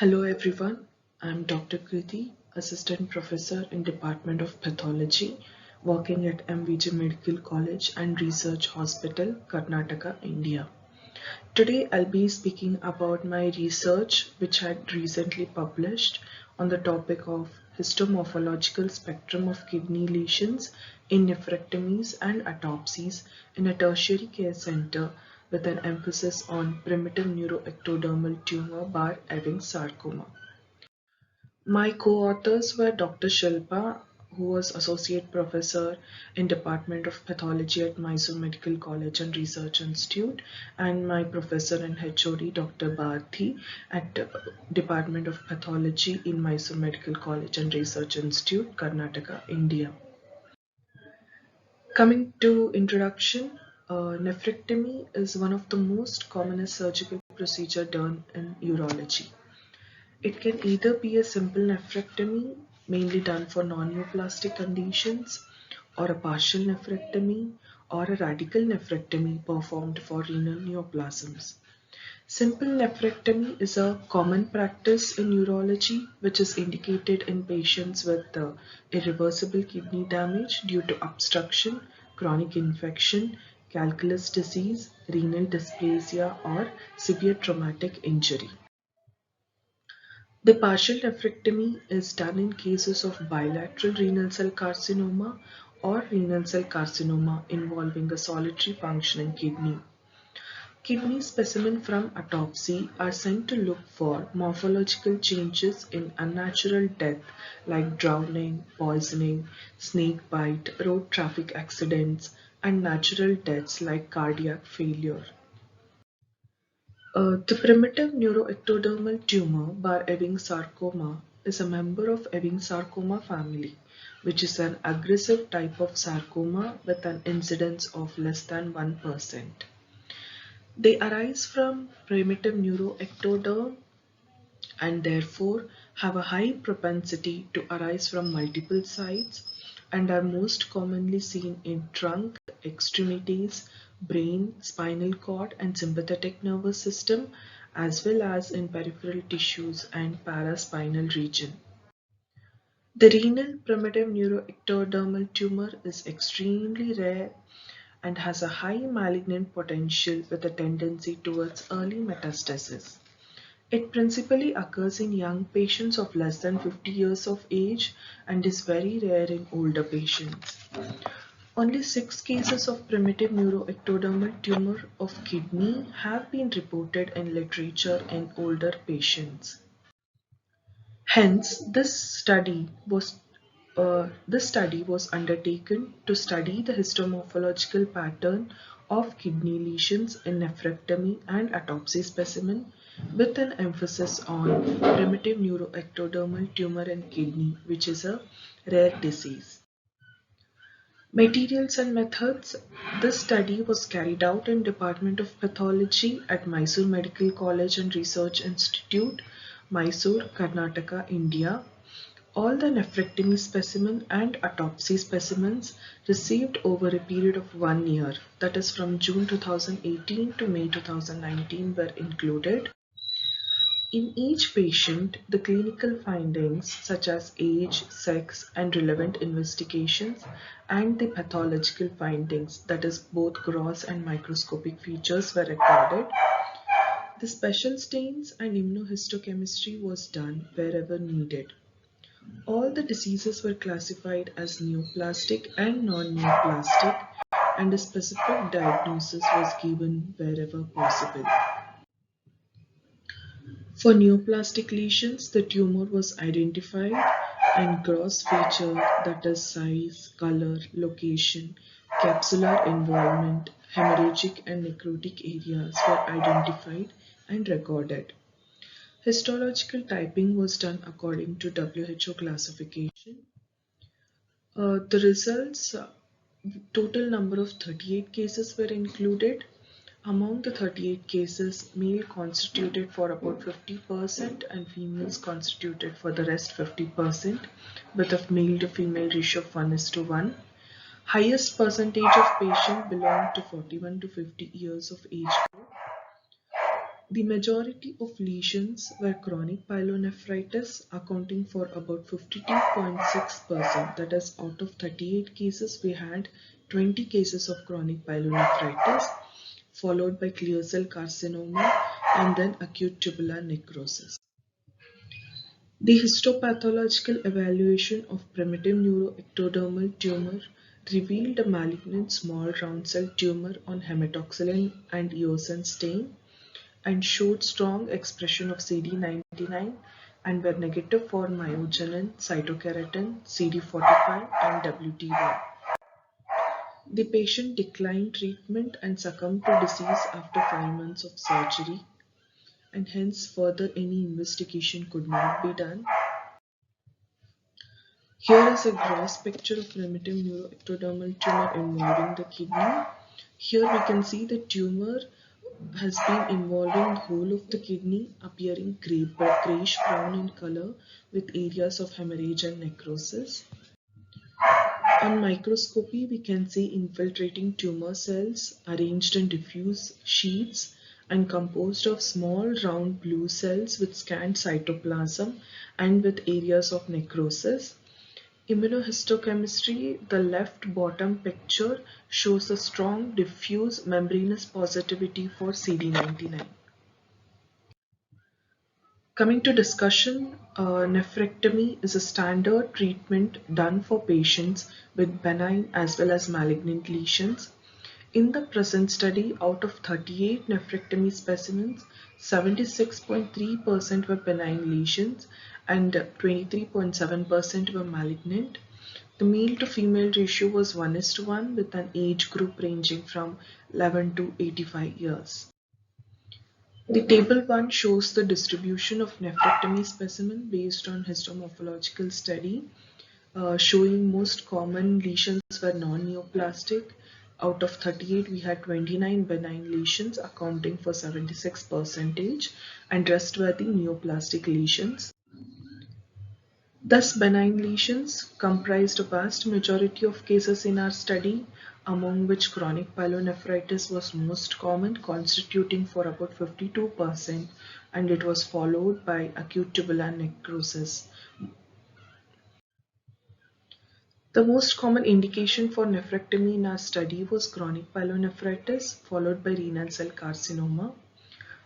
Hello everyone, I'm Dr. Kruthi, Assistant Professor in Department of Pathology, working at MVJ Medical College and Research Hospital, Karnataka, India. Today I'll be speaking about my research which I had recently published on the topic of histomorphological spectrum of kidney lesions in nephrectomies and autopsies in a tertiary care center with an emphasis on primitive neuroectodermal tumor bar Ewing sarcoma. My co-authors were Dr. Shilpa, who was Associate Professor in Department of Pathology at Mysore Medical College and Research Institute, and my Professor and HOD, Dr. Bharti, at Department of Pathology in Mysore Medical College and Research Institute, Karnataka, India. Coming to introduction, nephrectomy is one of the most commonest surgical procedure done in urology. It can either be a simple nephrectomy, mainly done for non-neoplastic conditions, or a partial nephrectomy, or a radical nephrectomy performed for renal neoplasms. Simple nephrectomy is a common practice in urology, which is indicated in patients with irreversible kidney damage due to obstruction, chronic infection, calculous disease, renal dysplasia, or severe traumatic injury. The partial nephrectomy is done in cases of bilateral renal cell carcinoma or renal cell carcinoma involving a solitary functioning kidney. Kidney specimen from autopsy are sent to look for morphological changes in unnatural death like drowning, poisoning, snake bite, road traffic accidents, and natural deaths like cardiac failure. The primitive neuroectodermal tumor bar Ewing sarcoma is a member of Ewing sarcoma family, which is an aggressive type of sarcoma with an incidence of less than 1%. They arise from primitive neuroectoderm and therefore have a high propensity to arise from multiple sites and are most commonly seen in trunk, extremities, brain, spinal cord and sympathetic nervous system, as well as in peripheral tissues and paraspinal region. The renal primitive neuroectodermal tumor is extremely rare and has a high malignant potential with a tendency towards early metastasis. It principally occurs in young patients of less than 50 years of age and is very rare in older patients. Only 6 cases of primitive neuroectodermal tumor of kidney have been reported in literature in older patients. Hence, this study was undertaken to study the histomorphological pattern of kidney lesions in nephrectomy and autopsy specimen with an emphasis on primitive neuroectodermal tumor in kidney, which is a rare disease. Materials and methods. This study was carried out in Department of Pathology at Mysore Medical College and Research Institute, Mysore, Karnataka, India. All the nephrectomy specimen and autopsy specimens received over a period of 1 year, that is from June 2018 to May 2019, were included. In each patient, the clinical findings such as age, sex, and relevant investigations, and the pathological findings, that is both gross and microscopic features, were recorded. The special stains and immunohistochemistry was done wherever needed. All the diseases were classified as neoplastic and non-neoplastic, and a specific diagnosis was given wherever possible. For neoplastic lesions, the tumor was identified and gross feature, that is size, color, location, capsular involvement, hemorrhagic and necrotic areas were identified and recorded. Histological typing was done according to WHO classification. The results, total number of 38 cases were included. Among the 38 cases, male constituted for about 50% and females constituted for the rest 50%, with a male to female ratio of 1:1. Highest percentage of patients belonged to 41 to 50 years of age group. The majority of lesions were chronic pyelonephritis, accounting for about 52.6%. That is, out of 38 cases, we had 20 cases of chronic pyelonephritis, followed by clear cell carcinoma and then acute tubular necrosis. The histopathological evaluation of primitive neuroectodermal tumor revealed a malignant small round cell tumor on hematoxylin and eosin stain and showed strong expression of CD99 and were negative for myogenin, cytokeratin, CD45 and WT1. The patient declined treatment and succumbed to disease after 5 months of surgery, and hence further any investigation could not be done. Here is a gross picture of primitive neuroectodermal tumor involving the kidney. Here we can see the tumor has been involving the whole of the kidney, appearing grayish brown in color with areas of hemorrhage and necrosis. On microscopy, we can see infiltrating tumor cells arranged in diffuse sheets and composed of small round blue cells with scant cytoplasm and with areas of necrosis. Immunohistochemistry, the left bottom picture shows a strong diffuse membranous positivity for CD99. Coming to discussion, nephrectomy is a standard treatment done for patients with benign as well as malignant lesions. In the present study, out of 38 nephrectomy specimens, 76.3% were benign lesions and 23.7% were malignant. The male to female ratio was 1:1 with an age group ranging from 11 to 85 years. The table 1 shows the distribution of nephrectomy specimen based on histomorphological study, showing most common lesions were non-neoplastic. Out of 38, we had 29 benign lesions accounting for 76%, and rest were the neoplastic lesions. Thus, benign lesions comprised a vast majority of cases in our study, among which chronic pyelonephritis was most common, constituting for about 52%, and it was followed by acute tubular necrosis. The most common indication for nephrectomy in our study was chronic pyelonephritis, followed by renal cell carcinoma.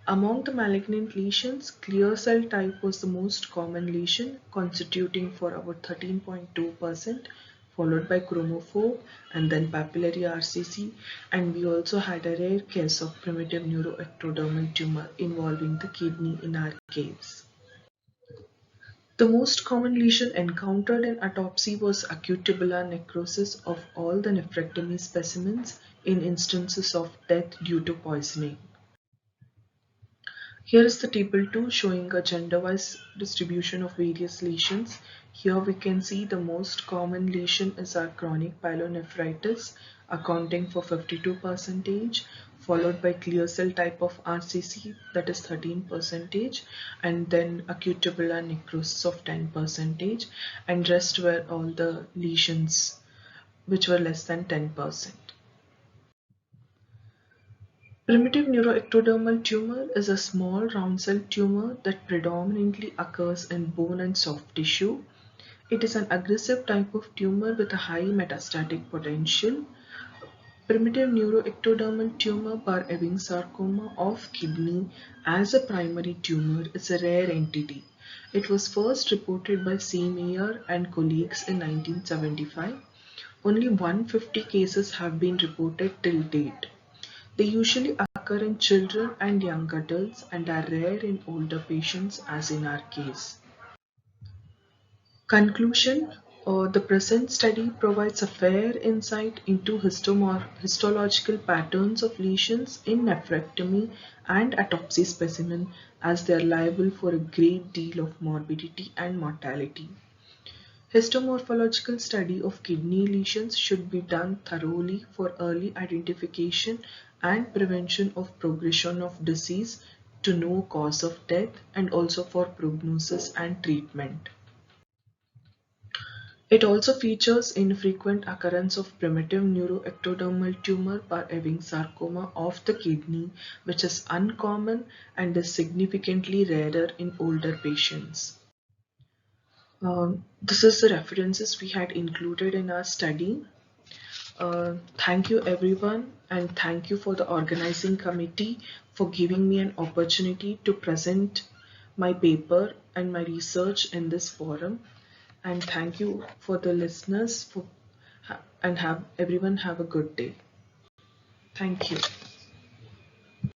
Among the malignant lesions, clear cell type was the most common lesion, constituting for about 13.2%, followed by chromophobe and then papillary RCC, and we also had a rare case of primitive neuroectodermal tumor involving the kidney in our case. The most common lesion encountered in autopsy was acute tubular necrosis of all the nephrectomy specimens in instances of death due to poisoning. Here is the table 2 showing a gender-wise distribution of various lesions. Here we can see the most common lesion is our chronic pyelonephritis, accounting for 52%, followed by clear cell type of RCC, that is 13%, and then acute tubular necrosis of 10%, and rest were all the lesions which were less than 10%. Primitive neuroectodermal tumor is a small round cell tumor that predominantly occurs in bone and soft tissue. It is an aggressive type of tumor with a high metastatic potential. Primitive neuroectodermal tumor bar Ewing sarcoma of kidney as a primary tumor is a rare entity. It was first reported by C. Mayer and colleagues in 1975. Only 150 cases have been reported till date. They usually occur in children and young adults and are rare in older patients, as in our case. Conclusion: the present study provides a fair insight into histological patterns of lesions in nephrectomy and autopsy specimen, as they are liable for a great deal of morbidity and mortality. Histomorphological study of kidney lesions should be done thoroughly for early identification and prevention of progression of disease to know cause of death and also for prognosis and treatment. It also features infrequent occurrence of primitive neuroectodermal tumor by Ewing sarcoma of the kidney, which is uncommon and is significantly rarer in older patients. This is the references we had included in our study. Thank you everyone, and thank you for the organizing committee for giving me an opportunity to present my paper and my research in this forum. And thank you for the listeners and have everyone have a good day. Thank you.